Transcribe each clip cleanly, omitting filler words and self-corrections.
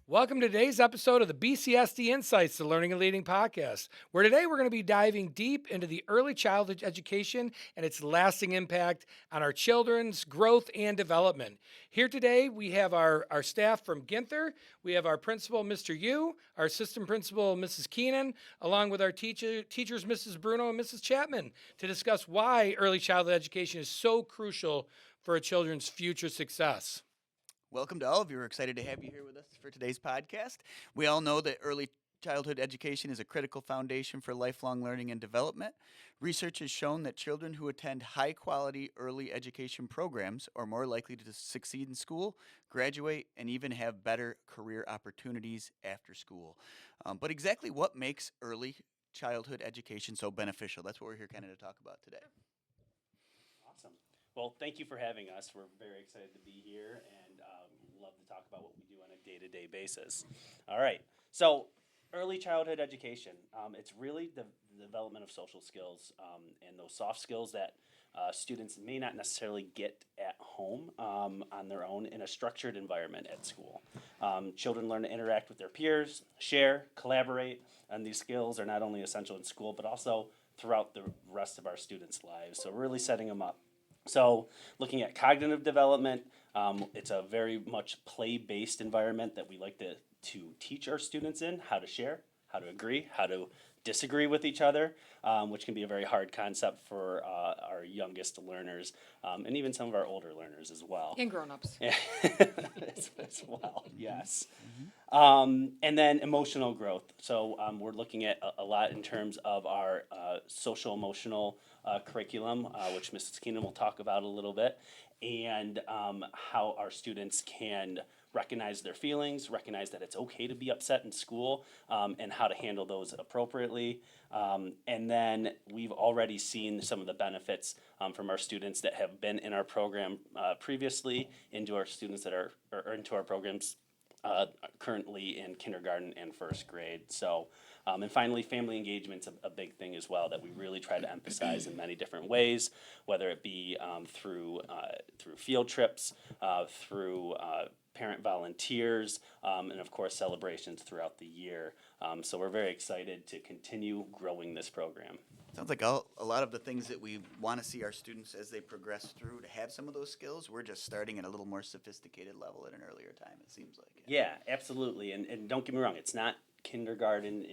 Welcome to today's episode of the BCSD Insights to Learning and Leading podcast, where today we're going to be diving deep into the early childhood education and its lasting impact on our children's growth and development. Here today, we have our staff from Ginther. We have our principal, Mr. Yu, our assistant principal, Mrs. Keenan, along with our teachers, Mrs. Bruno and Mrs. Chapman, to discuss why early childhood education is so crucial for a children's future success. Welcome to all of you. We're excited to have you here with us for today's podcast. We all know that early childhood education is a critical foundation for lifelong learning and development. Research has shown that children who attend high quality early education programs are more likely to succeed in school, graduate, and even have better career opportunities after school. But exactly what makes early childhood education so beneficial? That's what we're here kind of to talk about today. Awesome. Well, thank you for having us. We're very excited to be here and love to talk about what we do on a day-to-day basis. All right. So, early childhood education. It's really the development of social skills and those soft skills that students may not necessarily get at home on their own in a structured environment at school. Children learn to interact with their peers, share, collaborate, and these skills are not only essential in school but also throughout the rest of our students' lives. So, really setting them up. So, looking at cognitive development, it's a very much play-based environment that we like to teach our students in how to share, how to agree, how to disagree with each other, which can be a very hard concept for our youngest learners and even some of our older learners as well. And grown-ups. as well, yes. And then emotional growth. So we're looking at a lot in terms of our social emotional curriculum, which Mrs. Keenan will talk about a little bit, and how our students can recognize their feelings, recognize that it's okay to be upset in school, and how to handle those appropriately. And then we've already seen some of the benefits from our students that have been in our program previously into our students that are or into our programs currently in kindergarten and first grade. So, and finally, family engagement's a big thing as well that we really try to emphasize in many different ways, whether it be through field trips, through parent volunteers, and of course celebrations throughout the year. So we're very excited to continue growing this program. Sounds like a lot of the things that we want to see our students as they progress through to have some of those skills. We're just starting at a little more sophisticated level at an earlier time, it seems like. Yeah, absolutely. And don't get me wrong, it's not kindergarten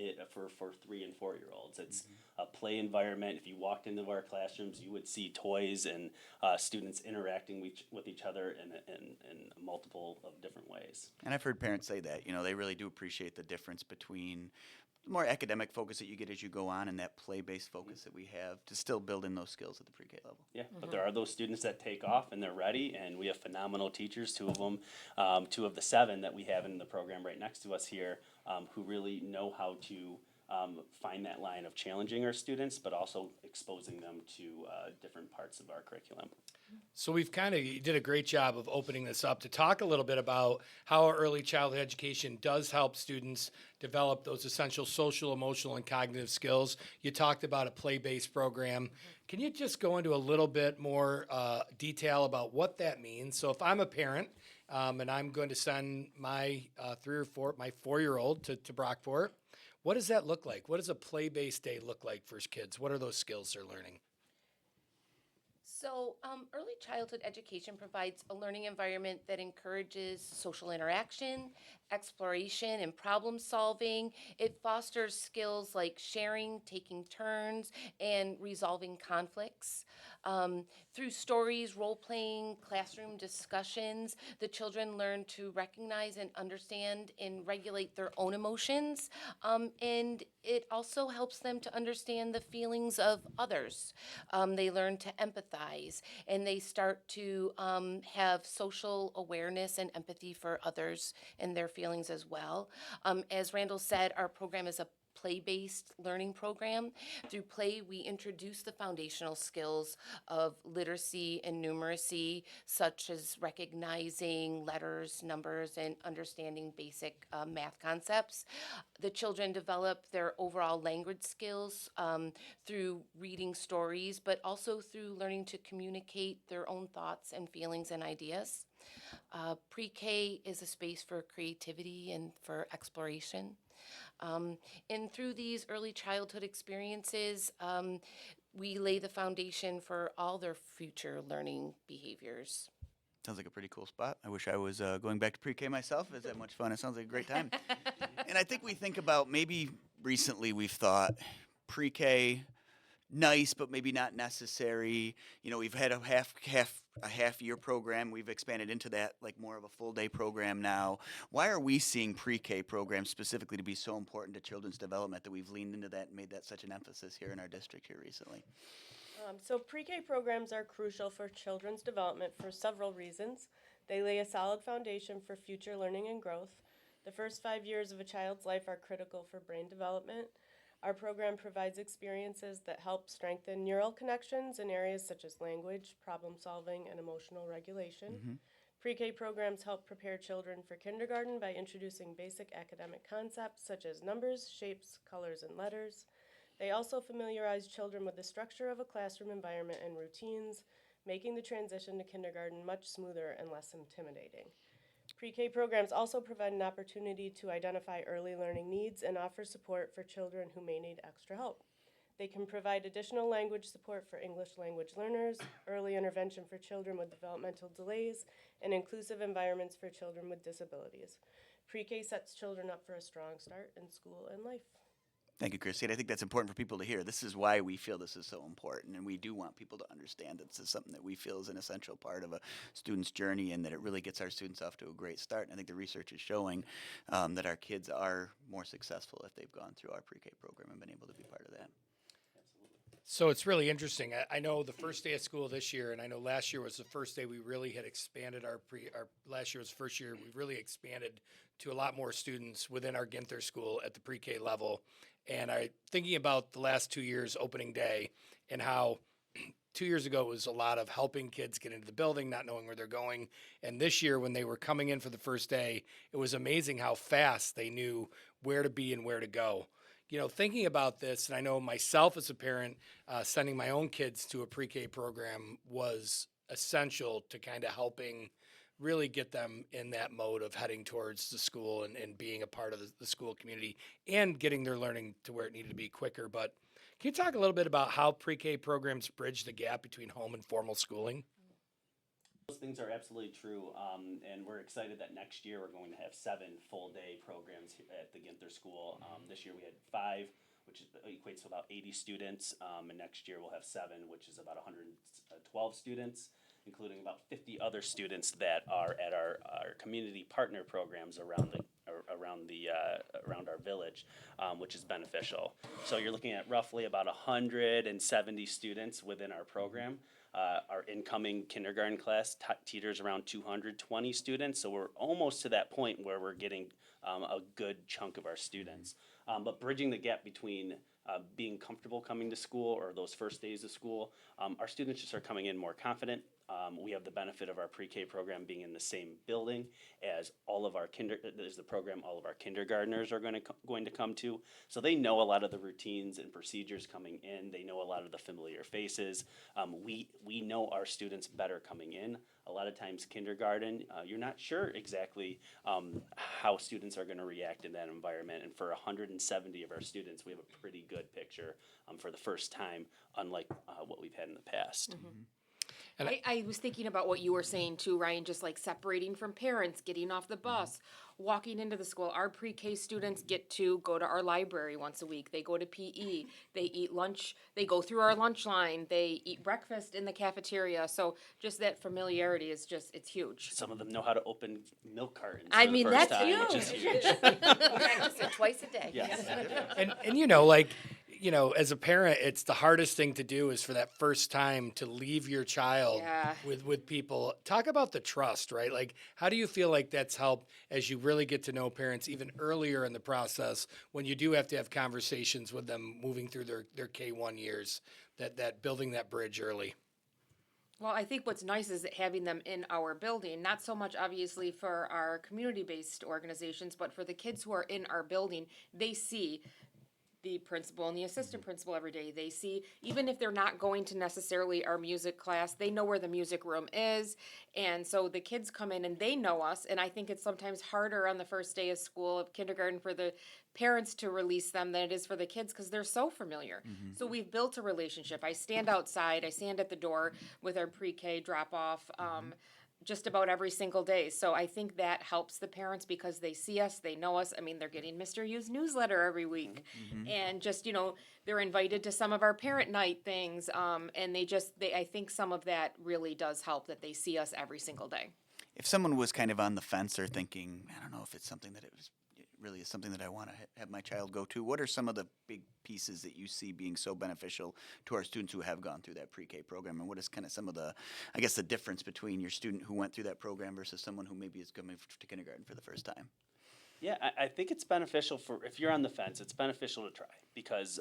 for 3 and 4 year olds. It's a play environment. If you walked into our classrooms, you would see toys and students interacting with each other in multiple of different ways. And I've heard parents say that, they really do appreciate the difference between the more academic focus that you get as you go on and that play-based focus that we have to still build in those skills at the pre-K level. Yeah, but there are those students that take off and they're ready, and we have phenomenal teachers, 2 of them, 2 of the 7 that we have in the program right next to us here, who really know how to find that line of challenging our students, but also exposing them to different parts of our curriculum. So you did a great job of opening this up to talk a little bit about how early childhood education does help students develop those essential social, emotional, and cognitive skills. You talked about a play-based program. Can you just go into a little bit more detail about what that means? So if I'm a parent and I'm going to send my 4-year-old to Brockport, what does that look like? What does a play-based day look like for kids? What are those skills they're learning? So, early childhood education provides a learning environment that encourages social interaction, exploration, and problem solving. It fosters skills like sharing, taking turns, and resolving conflicts. Through stories, role playing, classroom discussions, the children learn to recognize and understand and regulate their own emotions. And it also helps them to understand the feelings of others. They learn to empathize and they start to have social awareness and empathy for others and their feelings as well. As Randall said, our program is a play-based learning program. Through play, we introduce the foundational skills of literacy and numeracy, such as recognizing letters, numbers, and understanding basic math concepts. The children develop their overall language skills through reading stories, but also through learning to communicate their own thoughts and feelings and ideas. Pre-K is a space for creativity and for exploration. And through these early childhood experiences, we lay the foundation for all their future learning behaviors. Sounds like a pretty cool spot. I wish I was going back to pre-K myself. It's that much fun. It sounds like a great time. And I think we think about maybe recently we've thought pre-K nice, but maybe not necessary. You know, we've had a half year program. We've expanded into that like more of a full day program now. Why are we seeing pre-K programs specifically to be so important to children's development that we've leaned into that and made that such an emphasis here in our district here recently? So pre-K programs are crucial for children's development for several reasons. They lay a solid foundation for future learning and growth. The first 5 years of a child's life are critical for brain development. Our program provides experiences that help strengthen neural connections in areas such as language, problem solving, and emotional regulation. Pre-K programs help prepare children for kindergarten by introducing basic academic concepts such as numbers, shapes, colors, and letters. They also familiarize children with the structure of a classroom environment and routines, making the transition to kindergarten much smoother and less intimidating. Pre-K programs also provide an opportunity to identify early learning needs and offer support for children who may need extra help. They can provide additional language support for English language learners, early intervention for children with developmental delays, and inclusive environments for children with disabilities. Pre-K sets children up for a strong start in school and life. Thank you, Christine. I think that's important for people to hear. This is why we feel this is so important, and we do want people to understand that this is something that we feel is an essential part of a student's journey and that it really gets our students off to a great start. And I think the research is showing that our kids are more successful if they've gone through our pre-K program and been able to be part of that. So it's really interesting. I know the first day of school this year, and I know last year was the first day we really had expanded our last year was the first year we really expanded to a lot more students within our Ginther school at the pre-K level. And thinking about the last 2 years opening day and how 2 years ago it was a lot of helping kids get into the building, not knowing where they're going. And this year when they were coming in for the first day, it was amazing how fast they knew where to be and where to go. You know, thinking about this, and I know myself as a parent, sending my own kids to a pre-K program was essential to kind of helping really get them in that mode of heading towards the school and being a part of the school community and getting their learning to where it needed to be quicker. But can you talk a little bit about how pre-K programs bridge the gap between home and formal schooling? Those things are absolutely true, and we're excited that next year we're going to have 7 full-day programs here at the Ginther School. This year we had 5, which equates to about 80 students, and next year we'll have 7, which is about 112 students, including about 50 other students that are at our community partner programs around our village, which is beneficial. So you're looking at roughly about 170 students within our program. Our incoming kindergarten class teeters around 220 students, so we're almost to that point where we're getting a good chunk of our students. But bridging the gap between being comfortable coming to school or those first days of school, our students just are coming in more confident. We have the benefit of our pre-K program being in the same building as all of our all of our kindergartners are going to come to. So they know a lot of the routines and procedures coming in. They know a lot of the familiar faces. We know our students better coming in. A lot of times kindergarten, you're not sure exactly how students are going to react in that environment. And for 170 of our students, we have a pretty good picture for the first time, unlike what we've had in the past. Mm-hmm. I was thinking about what you were saying too, Ryan, just like separating from parents, getting off the bus, walking into the school. Our pre-K students get to go to our library once a week. They go to PE. They eat lunch. They go through our lunch line. They eat breakfast in the cafeteria. So just that familiarity is it's huge. Some of them know how to open milk cartons I for mean, the first that's time, which is huge. huge. Practice it twice a day. Yes. And you know, like, you know, as a parent, it's the hardest thing to do is for that first time to leave your child Yeah. with people. Talk about the trust, right? Like, how do you feel like that's helped as you really get to know parents even earlier in the process when you do have to have conversations with them moving through their K-1 years, that building that bridge early? Well, I think what's nice is that having them in our building, not so much obviously for our community-based organizations, but for the kids who are in our building, they see the principal and the assistant principal every day. They see, even if they're not going to necessarily our music class, they know where the music room is. And so the kids come in and they know us. And I think it's sometimes harder on the first day of school, of kindergarten, for the parents to release them than it is for the kids because they're so familiar. So we've built a relationship. I stand outside, I stand at the door with our pre-K drop off. Just about every single day. So I think that helps the parents because they see us, they know us. I mean, they're getting Mr. U's newsletter every week. And just, they're invited to some of our parent night things. And I think some of that really does help that they see us every single day. If someone was kind of on the fence or thinking, I don't know if it's something that it really is something that I want to have my child go to, what are some of the big pieces that you see being so beneficial to our students who have gone through that pre-K program? And what is kind of some of the, I guess, the difference between your student who went through that program versus someone who maybe is coming to kindergarten for the first time? Yeah, I think it's beneficial if you're on the fence, it's beneficial to try because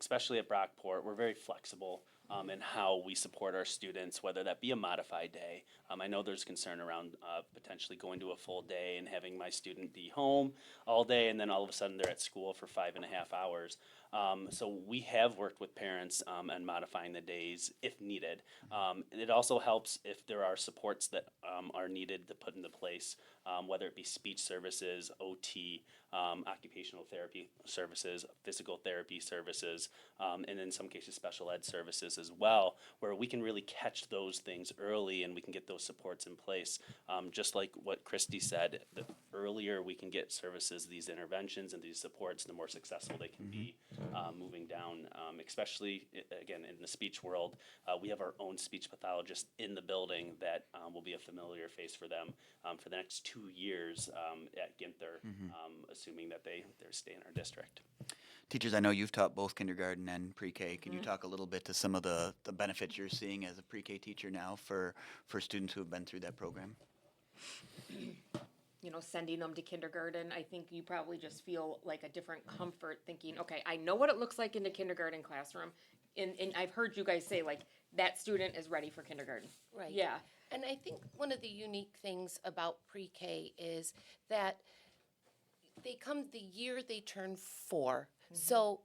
especially at Brockport, we're very flexible in how we support our students, whether that be a modified day. I know there's concern around potentially going to a full day and having my student be home all day and then all of a sudden they're at school for 5.5 hours. So we have worked with parents and modifying the days if needed. It also helps if there are supports that are needed to put into place, whether it be speech services, OT, occupational therapy services, physical therapy services, and in some cases special ed services as well, where we can really catch those things early and we can get those supports in place. Just like what Christy said, the earlier we can get services, these interventions and these supports, the more successful they can be moving down, especially again in the speech world. We have our own speech pathologist in the building that will be a familiar face for them for the next 2 years at Ginther, assuming that they stay in our district. Teachers, I know you've taught both kindergarten and pre-K. Can you talk a little bit to some of the benefits you're seeing as a pre-K teacher now for students who have been through that program? Sending them to kindergarten, I think you probably just feel like a different comfort thinking, okay, I know what it looks like in the kindergarten classroom. And I've heard you guys say, like, that student is ready for kindergarten. Right. Yeah. And I think one of the unique things about pre-K is that they come the year they turn 4. So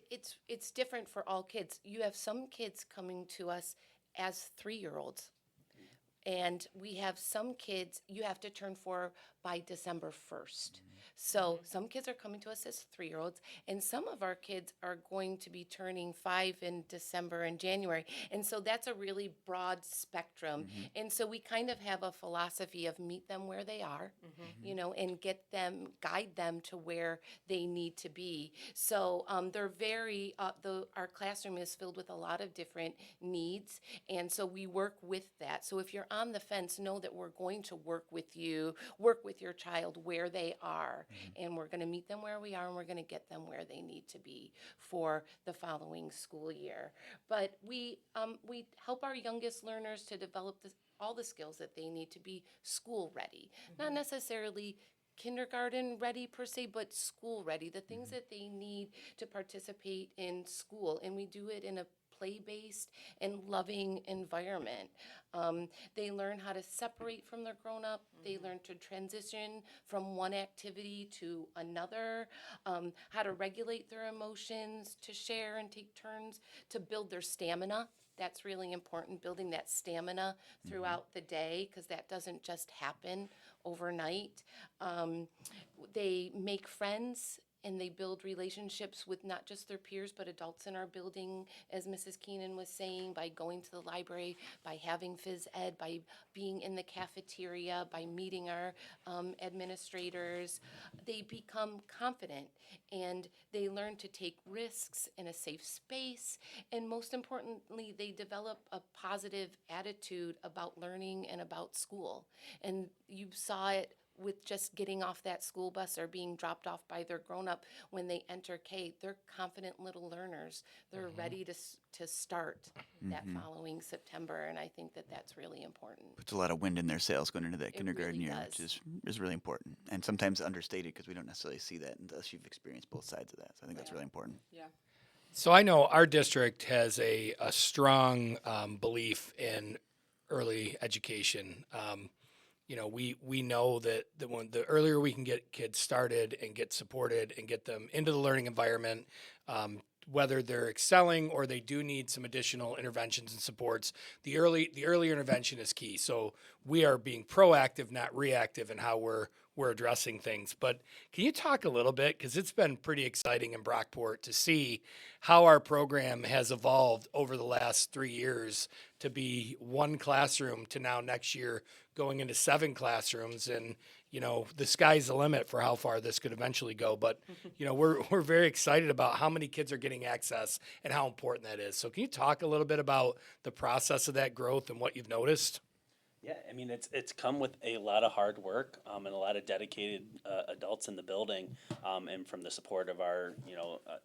it's different for all kids. You have some kids coming to us as 3-year-olds. And we have some kids, you have to turn 4 by December 1st. So some kids are coming to us as 3-year-olds, and some of our kids are going to be turning 5 in December and January. And so that's a really broad spectrum. And so we kind of have a philosophy of meet them where they are, and guide them to where they need to be. So they're very, our classroom is filled with a lot of different needs, and so we work with that. So if you're on the fence, know that we're going to work with your child where they are, and we're going to meet them where we are, and we're going to get them where they need to be for the following school year. But we help our youngest learners to develop all the skills that they need to be school ready, not necessarily kindergarten ready per se, but school ready, the things that they need to participate in school. And we do it in a play-based and loving environment. They learn how to separate from their grown-up. They learn to transition from one activity to another, how to regulate their emotions, to share and take turns, to build their stamina. That's really important, building that stamina throughout the day, because that doesn't just happen overnight. They make friends and they build relationships with not just their peers, but adults in our building, as Mrs. Keenan was saying, by going to the library, by having phys ed, by being in the cafeteria, by meeting our administrators. They become confident and they learn to take risks in a safe space. And most importantly, they develop a positive attitude about learning and about school. And you saw it with just getting off that school bus or being dropped off by their grown-up when they enter K. They're confident little learners. They're ready to start that following September, and I think that that's really important. Puts a lot of wind in their sails going into that kindergarten really year, does. which is really important, and sometimes understated because we don't necessarily see that unless you've experienced both sides of that. So I think that's really important. Yeah. So I know our district has a strong belief in early education. we know that the earlier we can get kids started and get supported and get them into the learning environment, whether they're excelling or they do need some additional interventions and supports, the early intervention is key. So we are being proactive, not reactive, in how we're addressing things. But can you talk a little bit, because it's been pretty exciting in Brockport to see how our program has evolved over the last 3 years to be one classroom to now next year going into 7 classrooms. And the sky's the limit for how far this could eventually go. But we're very excited about how many kids are getting access and how important that is. So can you talk a little bit about the process of that growth and what you've noticed? Yeah, I mean, it's come with a lot of hard work and a lot of dedicated adults in the building, and from the support of our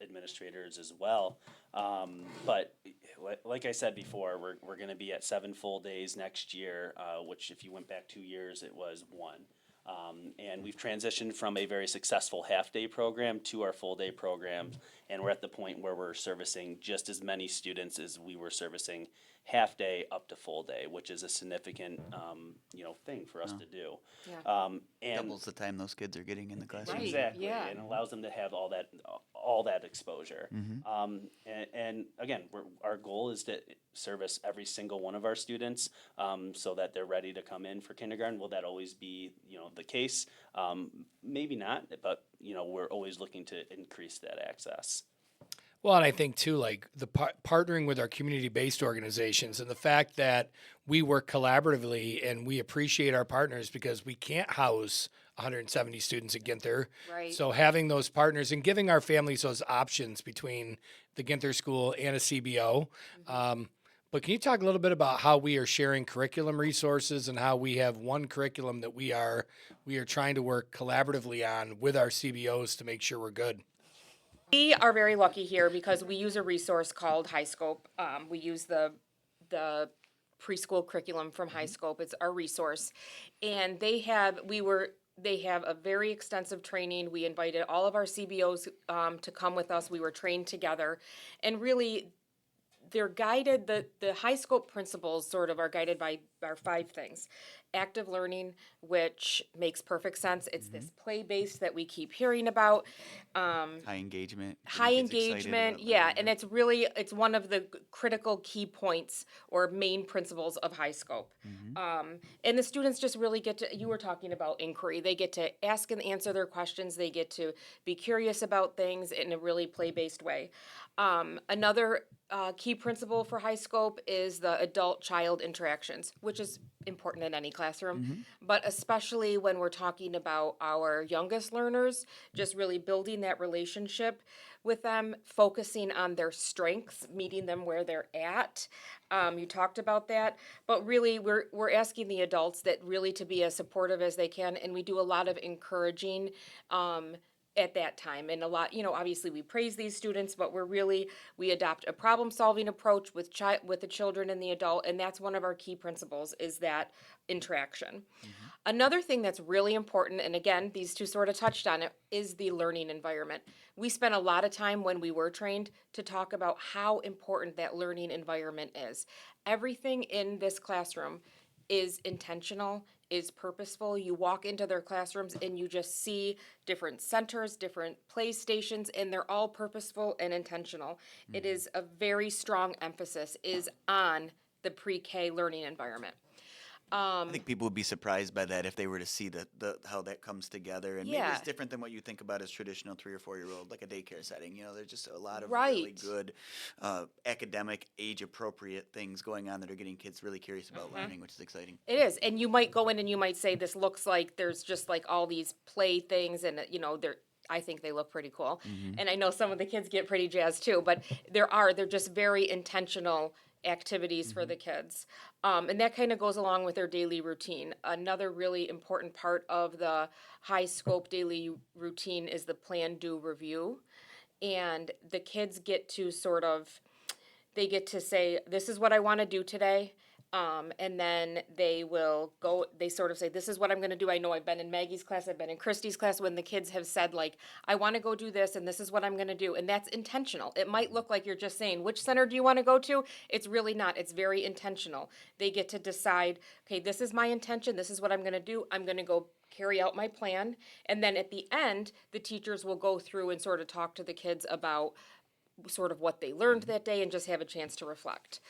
administrators as well. But like I said before, we're going to be at 7 full days next year, which if you went back 2 years, it was 1. And we've transitioned from a very successful half-day program to our full-day program, and we're at the point where we're servicing just as many students as we were servicing half-day up to full-day, which is a significant, thing for us to do. Yeah. And Doubles the time those kids are getting in the classroom. Right. exactly, yeah. and allows them to have all that exposure. And again, our goal is to service every single one of our students, so that they're ready to come in for kindergarten. Will that always be the case? Maybe not, but we're always looking to increase that access. Well, and I think too, like the partnering with our community-based organizations and the fact that we work collaboratively and we appreciate our partners because we can't house 170 students at Ginther. Right. So having those partners and giving our families those options between the Ginther school and a CBO. But can you talk a little bit about how we are sharing curriculum resources and how we have one curriculum that we are trying to work collaboratively on with our CBOs to make sure we're good? We are very lucky here because we use a resource called HighScope. We use the preschool curriculum from HighScope. It's our resource, and they have a very extensive training. We invited all of our CBOs to come with us. We were trained together, and really, they're guided. The HighScope principles sort of are guided by our 5 things. Active learning, which makes perfect sense. It's this play-based that we keep hearing about. High engagement. High getting kids excited engagement, about yeah, learning. and it's one of the critical key points or main principles of HighScope. And the students just really get to, you were talking about inquiry, they get to ask and answer their questions, they get to be curious about things in a really play-based way. Another key principle for HighScope is the adult-child interactions, which is important in any classroom, but especially when we're talking about our youngest learners, just really building that relationship with them, focusing on their strengths, meeting them where they're at. You talked about that, but really we're asking the adults that really to be as supportive as they can, and we do a lot of encouraging at that time. And a lot, obviously we praise these students, but we adopt a problem-solving approach with the children and the adult, and that's one of our key principles is that interaction. Another thing that's really important, and again, these two sort of touched on it, is the learning environment. We spent a lot of time when we were trained to talk about how important that learning environment is. Everything in this classroom is intentional, is purposeful. You walk into their classrooms and you just see different centers, different play stations, and they're all purposeful and intentional. It is a very strong emphasis is on the pre-K learning environment. I think people would be surprised by that if they were to see the how that comes together, and maybe Yeah. it's different than what you think about as traditional 3 or 4-year-old, like a daycare setting. There's just a lot of Right. really good academic, age-appropriate things going on that are getting kids really curious about learning, which is exciting. It is, and you might go in and you might say this looks like there's just like all these play things, and I think they look pretty cool, and I know some of the kids get pretty jazzed too. But they're just very intentional activities for the kids, and that kind of goes along with their daily routine. Another really important part of the HighScope daily routine is the plan, do, review, and the kids get to they get to say, this is what I want to do today. And then they will go, they sort of say, this is what I'm going to do. I know I've been in Maggie's class, I've been in Christy's class, when the kids have said, like, I want to go do this and this is what I'm going to do. And that's intentional. It might look like you're just saying, which center do you want to go to? It's really not. It's very intentional. They get to decide, okay, this is my intention. This is what I'm going to do. I'm going to go carry out my plan. And then at the end, the teachers will go through and sort of talk to the kids about sort of what they learned that day and just have a chance to reflect.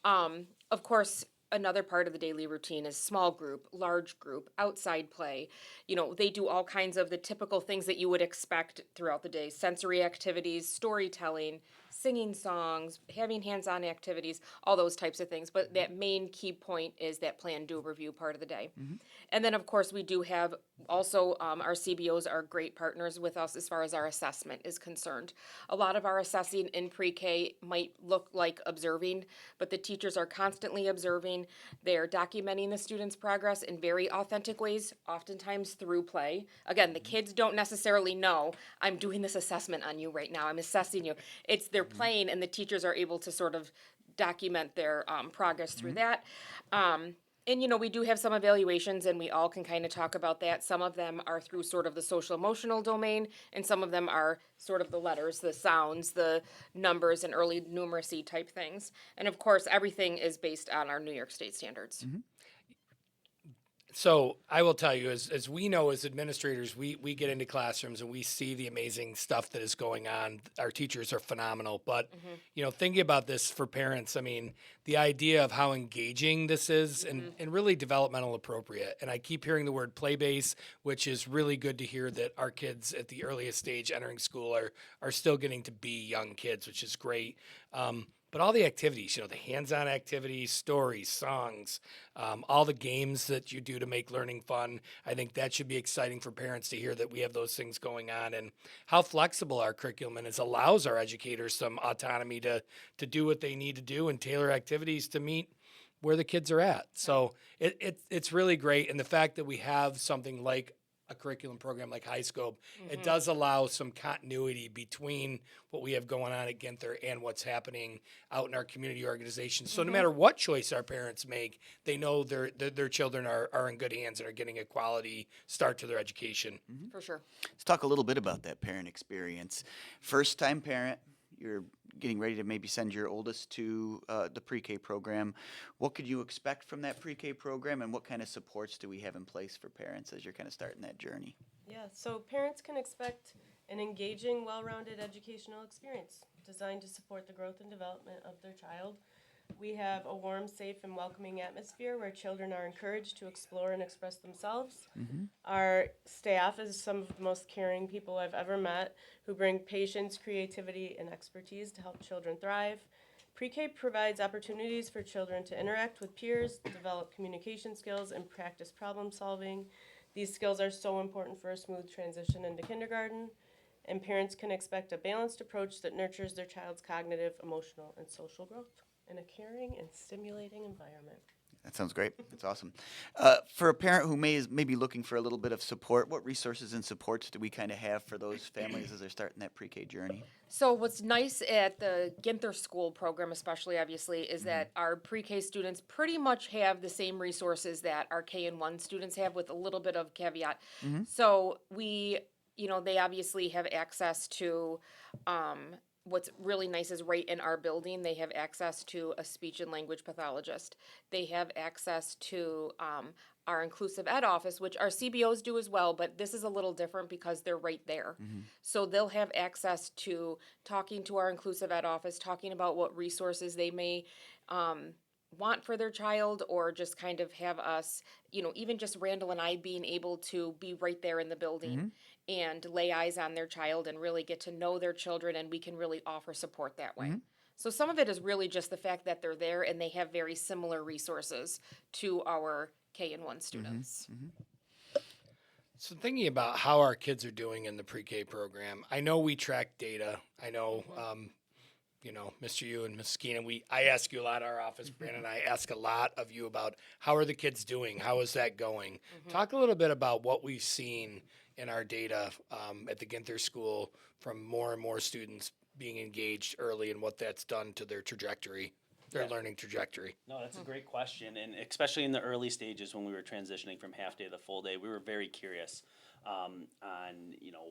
Of course, another part of the daily routine is small group, large group, outside play. You know, they do all kinds of the typical things that you would expect throughout the day: sensory activities, storytelling, singing songs, having hands-on activities, all those types of things. But that main key point is that plan, do, review part of the day. And then, of course, we do have also our CBOs are great partners with us as far as our assessment is concerned. A lot of our assessing in pre-K might look like observing, but the teachers are constantly observing. They're documenting the students' progress in very authentic ways, oftentimes through play. Again, the kids don't necessarily know, I'm doing this assessment on you right now, I'm assessing you. It's they're playing, and the teachers are able to sort of document their progress through that. And, you know, we do have some evaluations, and we all can kind of talk about that. Some of them are through sort of the social emotional domain, and some of them are sort of the letters, the sounds, the numbers, and early numeracy type things. And of course, everything is based on our New York State standards. So I will tell you, as we know as administrators, we get into classrooms and we see the amazing stuff that is going on. Our teachers are phenomenal. But, you know, thinking about this for parents, I mean, the idea of how engaging this is and really developmental appropriate. And I keep hearing the word play base, which is really good to hear that our kids at the earliest stage entering school are still getting to be young kids, which is great. But all the activities, you know, the hands-on activities, stories, songs, all the games that you do to make learning fun, I think that should be exciting for parents to hear that we have those things going on, and how flexible our curriculum is allows our educators some autonomy to do what they need to do and tailor activities to meet where the kids are at. So it's really great. And the fact that we have something like a curriculum program like High Scope, it does allow some continuity between what we have going on at Ginther and what's happening out in our community organizations. So no matter what choice our parents make, they know their children are in good hands and are getting a quality start to their education. For sure. Let's talk a little bit about that parent experience. First time parent, you're getting ready to maybe send your oldest to the pre-K program. What could you expect from that pre-K program, and what kind of supports do we have in place for parents as you're kind of starting that journey? Yeah, so parents can expect an engaging, well-rounded educational experience designed to support the growth and development of their child. We have a warm, safe, and welcoming atmosphere where children are encouraged to explore and express themselves. Our staff is some of the most caring people I've ever met, who bring patience, creativity, and expertise to help children thrive. Pre-K provides opportunities for children to interact with peers, develop communication skills, and practice problem solving. These skills are so important for a smooth transition into kindergarten, and parents can expect a balanced approach that nurtures their child's cognitive, emotional, and social growth in a caring and stimulating environment. That sounds great. That's awesome. For a parent who may be looking for a little bit of support, what resources and supports do we kind of have for those families as they're starting that pre-K journey? So what's nice at the Ginther School program, especially obviously, is that our pre-K students pretty much have the same resources that our K and 1 students have, with a little bit of caveat. So we, you know, they obviously have access to, what's really nice is right in our building, they have access to a speech and language pathologist. They have access to our inclusive ed office, which our CBOs do as well, but this is a little different because they're right there. So they'll have access to talking to our inclusive ed office, talking about what resources they may want for their child, or just kind of have us, you know, even just Randall and I being able to be right there in the building and lay eyes on their child and really get to know their children, and we can really offer support that way. So some of it is really just the fact that they're there and they have very similar resources to our K and 1 students. So thinking about how our kids are doing in the pre-K program, I know we track data. I know, you know, Mr. Yu and Ms. Skeena, I ask you a lot at our office. Brandon and I ask a lot of you about how are the kids doing? How is that going? Talk a little bit about what we've seen in our data at the Ginther School from more and more students being engaged early and what that's done to their trajectory. their Yeah. learning trajectory? No, that's a great question, and especially in the early stages when we were transitioning from half day to full day, we were very curious on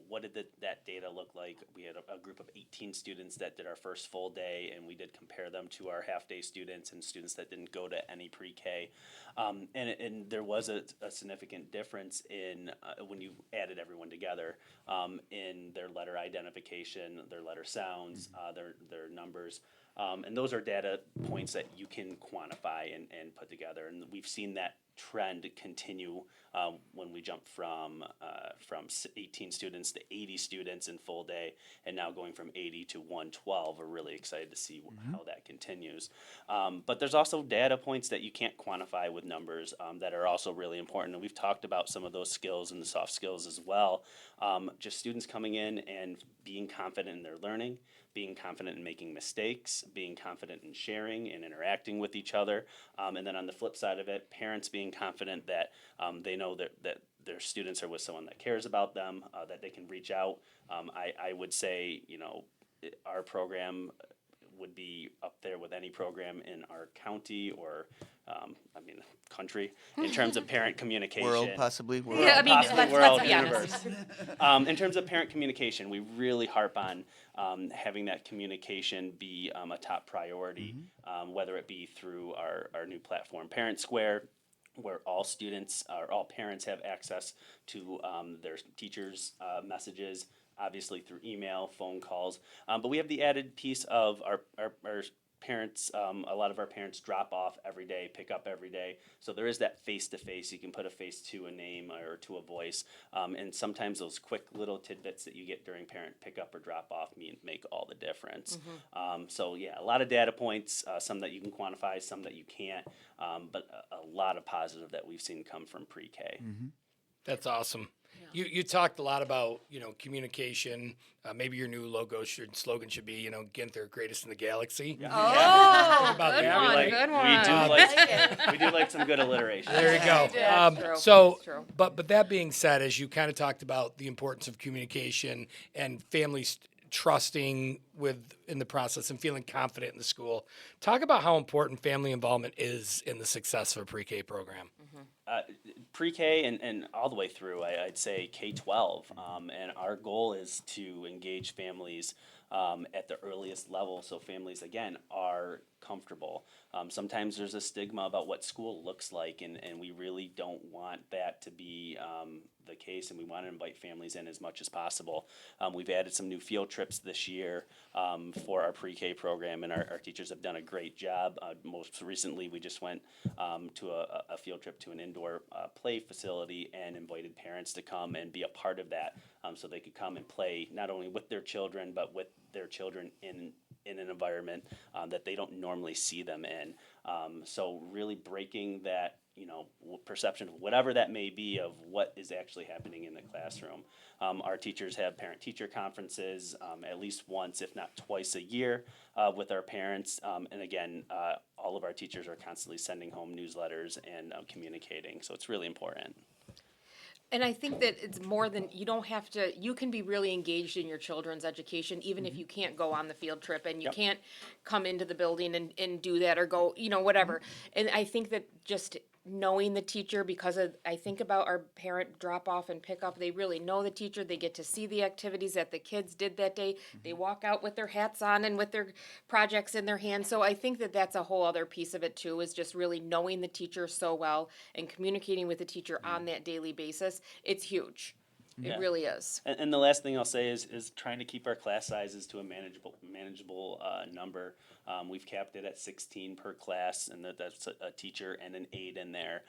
what did that data look like. We had a group of 18 students that did our first full day, and we did compare them to our half day students and students that didn't go to any pre-K, and there was a significant difference in when you added everyone together in their letter identification, their letter sounds, their numbers. And those are data points that you can quantify and put together. And we've seen that trend continue when we jump from 18 students to 80 students in full day, and now going from 80 to 112. We're really excited to see how that continues. But there's also data points that you can't quantify with numbers that are also really important. And we've talked about some of those skills and the soft skills as well. Just students coming in and being confident in their learning, being confident in making mistakes, being confident in sharing and interacting with each other. And then on the flip side of it, parents being confident that they know that their students are with someone that cares about them, that they can reach out. I would say, our program would be up there with any program in our county or, country in terms of parent communication. World, possibly. World. Yeah, I mean, Possibly let's world, be honest. universe. In terms of parent communication, we really harp on having that communication be a top priority, whether it be through our new platform, Parent Square, where all students or all parents have access to their teachers' messages, obviously through email, phone calls. But we have the added piece of our parents, a lot of our parents drop off every day, pick up every day. So there is that face-to-face. You can put a face to a name or to a voice. And sometimes those quick little tidbits that you get during parent pickup or drop off make all the difference. So yeah, a lot of data points, some that you can quantify, some that you can't, but a lot of positive that we've seen come from pre-K. That's awesome. You talked a lot about, communication. Maybe your new slogan should be, Ginther, greatest in the galaxy. Oh, about good that. one, Like, good We one. we do like some good alliteration. There you go. That's true. So, That's true. but that being said, as you kind of talked about the importance of communication and families trusting in the process and feeling confident in the school, talk about how important family involvement is in the success of a pre-K program. Pre-K and all the way through, I'd say K-12. And our goal is to engage families at the earliest level, so families, again, are comfortable. Sometimes there's a stigma about what school looks like, and we really don't want that to be the case, and we want to invite families in as much as possible. We've added some new field trips this year for our pre-K program, and our teachers have done a great job. Most recently, we just went to a field trip to an indoor play facility and invited parents to come and be a part of that, so they could come and play not only with their children, but with their children in an environment that they don't normally see them in. So really breaking that, perception of whatever that may be of what is actually happening in the classroom. Our teachers have parent-teacher conferences at least once, if not twice a year with our parents. And again, all of our teachers are constantly sending home newsletters and communicating. So it's really important. And I think that it's more than, you can be really engaged in your children's education, even if you can't go on the field trip and you can't come into the building and do that or go, whatever. And I think that just knowing the teacher, because I think about our parent drop off and pick up, they really know the teacher. They get to see the activities that the kids did that day. They walk out with their hats on and with their projects in their hands. So I think that that's a whole other piece of it too, is just really knowing the teacher so well and communicating with the teacher on that daily basis. It's huge. Yeah. It really is. And the last thing I'll say is trying to keep our class sizes to a manageable number. We've capped it at 16 per class, and that's a teacher and an aide in there,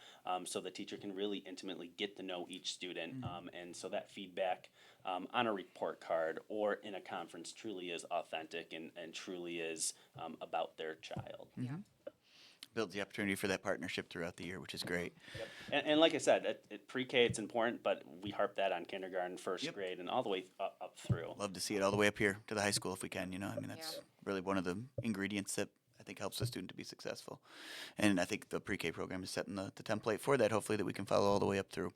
so the teacher can really intimately get to know each student, and so that feedback on a report card or in a conference truly is authentic and truly is about their child. Builds the opportunity for that partnership throughout the year, which is great. And like I said, at pre-K it's important, but we harp that on kindergarten, first grade, and all the way up through. Love to see it all the way up here to the high school if we can. That's really one of the ingredients that I think helps the student to be successful. And I think the pre-K program is setting the template for that, hopefully, that we can follow all the way up through.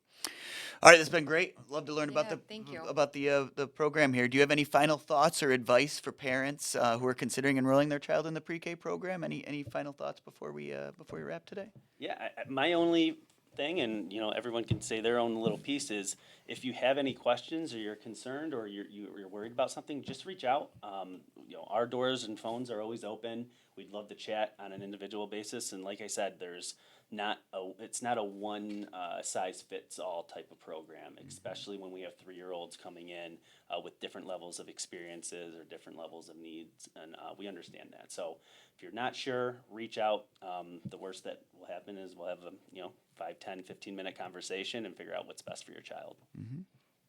All right, this has been great. Love to learn Yeah, thank you. about the program here. Do you have any final thoughts or advice for parents who are considering enrolling their child in the pre-K program? Any final thoughts before we wrap today? Yeah, my only thing, and everyone can say their own little piece, is if you have any questions or you're concerned or you're worried about something, just reach out. Our doors and phones are always open. We'd love to chat on an individual basis. And like I said, it's not a one size fits all type of program, especially when we have 3-year-olds coming in with different levels of experiences or different levels of needs, and we understand that. So if you're not sure, reach out. The worst that will happen is we'll have a 5, 10, 15-minute conversation and figure out what's best for your child.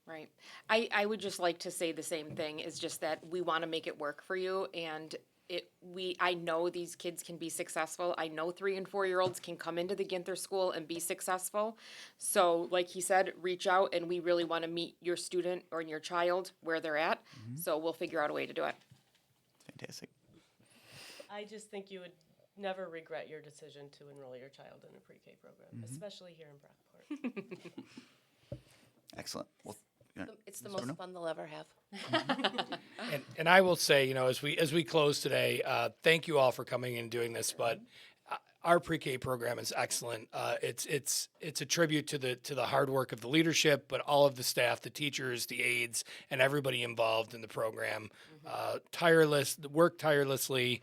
Right. I would just like to say the same thing, is just that we want to make it work for you, and I know these kids can be successful. I know 3 and 4-year-olds can come into the Ginther School and be successful. So like he said, reach out, and we really want to meet your student or your child where they're at. So we'll figure out a way to do it. Fantastic. I just think you would never regret your decision to enroll your child in a pre-K program, especially here in Brockport. Excellent. Well, It's the Ms. most Bruno? fun they'll ever have. And I will say, as we close today, thank you all for coming and doing this. But our pre-K program is excellent. It's a tribute to the hard work of the leadership, but all of the staff, the teachers, the aides, and everybody involved in the program. Work tirelessly.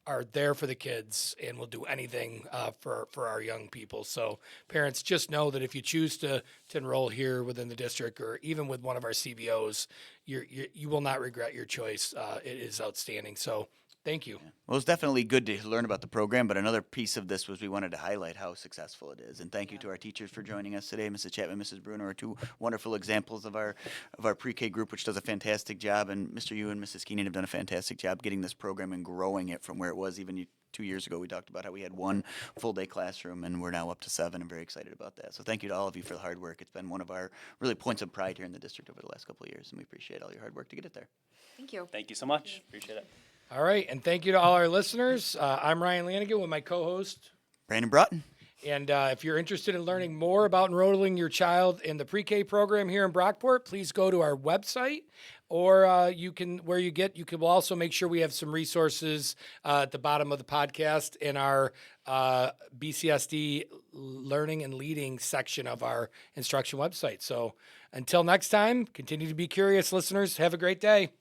Are there for the kids and will do anything for our young people. So parents, just know that if you choose to enroll here within the district or even with one of our CBOs, you will not regret your choice. It is outstanding. So thank you. Well, it's definitely good to learn about the program, but another piece of this was we wanted to highlight how successful it is. And thank you to our teachers for joining us today. Mrs. Chapman, Mrs. Bruno are 2 wonderful examples of our pre-K group, which does a fantastic job. And Mr. Yu and Mrs. Keenan have done a fantastic job getting this program and growing it from where it was even 2 years ago. We talked about how we had 1 full-day classroom, and we're now up to 7. I'm very excited about that. So thank you to all of you for the hard work. It's been one of our really points of pride here in the district over the last couple of years, and we appreciate all your hard work to get it there. Thank you. Thank you so much. Appreciate it. All right. And thank you to all our listeners. I'm Ryan Lanigan with my co-host. Brandon Broughton. And if you're interested in learning more about enrolling your child in the pre-K program here in Brockport, please go to our website, or you can also make sure we have some resources at the bottom of the podcast in our BCSD learning and leading section of our instruction website. So until next time, continue to be curious, listeners. Have a great day.